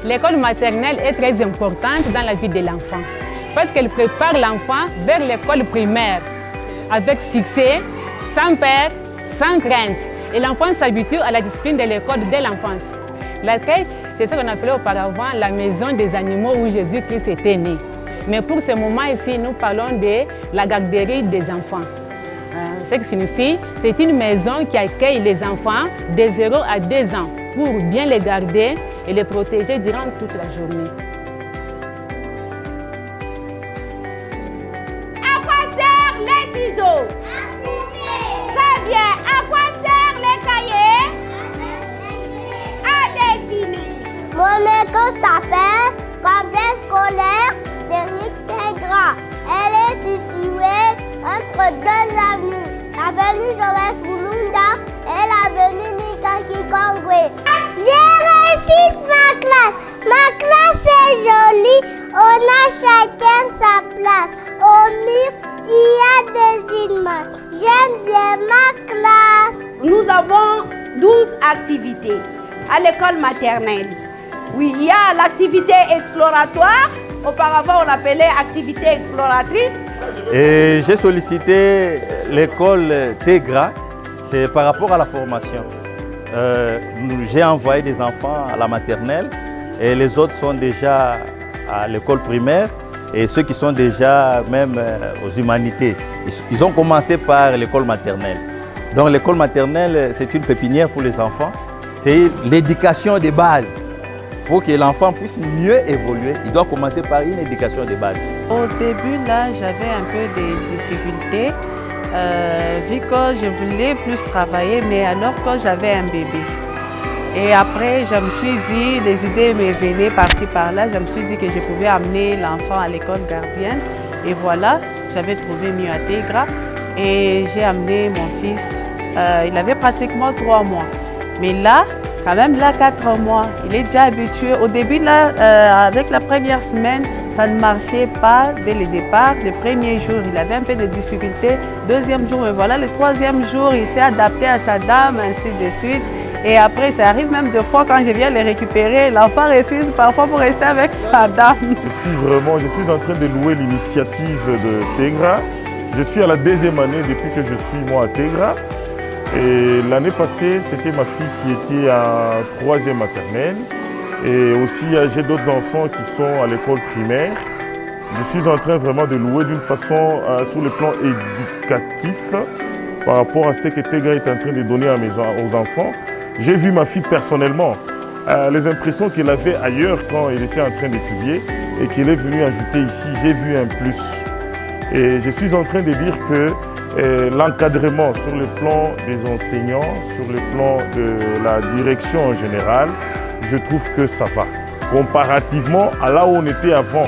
L'école maternelle est très importante dans la vie de l'enfant parce qu'elle prépare l'enfant vers l'école primaire avec succès, sans peur, sans crainte. Et l'enfant s'habitue à la discipline de l'école dès l'enfance. La crèche, c'est ce qu'on appelait auparavant la maison des animaux où Jésus-Christ était né. Mais pour ce moment ici, nous parlons de la garderie des enfants. Ce qui signifie, c'est une maison qui accueille les enfants de 0 à 2 ans pour bien les garder et les protéger durant toute la journée. À quoi servent les ciseaux? Très bien. À quoi servent les cahiers? À dessiner. Mon école s'appelle Complexe scolaire Denis Tegra. Elle est située entre 2 avenues. L'avenue Joël Boulunda et l'avenue Nika Kikongwe. Je récite ma classe. Ma classe est jolie. On a chacun sa place. Au mur, il y a des images. J'aime bien ma classe. Nous avons 12 activités à l'école maternelle. Oui, il y a l'activité exploratoire. Auparavant, on l'appelait activité exploratrice. Et j'ai sollicité l'école Tegra, c'est par rapport à la formation. J'ai envoyé des enfants à la maternelle et les autres sont déjà à l'école primaire et ceux qui sont déjà même aux humanités. Ils ont commencé par l'école maternelle. Donc l'école maternelle, c'est une pépinière pour les enfants. C'est l'éducation de base. Pour que l'enfant puisse mieux évoluer, il doit commencer par une éducation de base. Au début, là, j'avais un peu des difficultés, vu que je voulais plus travailler, mais alors que j'avais un bébé. Et après, je me suis dit, les idées me venaient par-ci, par-là, je me suis dit que je pouvais amener l'enfant à l'école gardienne. Et voilà, j'avais trouvé mieux à Tegra et j'ai amené mon fils. Il avait pratiquement 3 mois. Mais là, quand même là, 4 mois, il est déjà habitué. Au début, là, avec la première semaine, ça ne marchait pas dès le départ. Le premier jour, il avait un peu de difficultés. Deuxième jour, et voilà, le troisième jour, il s'est adapté à sa dame, ainsi de suite. Et après, ça arrive même 2 fois quand je viens le récupérer, l'enfant refuse parfois pour rester avec sa dame. Je suis en train de louer l'initiative de Tegra. Je suis à la 2e année depuis que je suis moi à Tegra. Et l'année passée, c'était ma fille qui était en 3e maternelle. Et aussi, j'ai d'autres enfants qui sont à l'école primaire. Je suis en train vraiment de louer d'une façon sur le plan éducatif par rapport à ce que Tegra est en train de donner aux enfants. J'ai vu ma fille personnellement, les impressions qu'elle avait ailleurs quand elle était en train d'étudier et qu'elle est venue ajouter ici. J'ai vu un plus. Et je suis en train de dire que l'encadrement sur le plan des enseignants, sur le plan de la direction en général, je trouve que ça va. Comparativement à là où on était avant,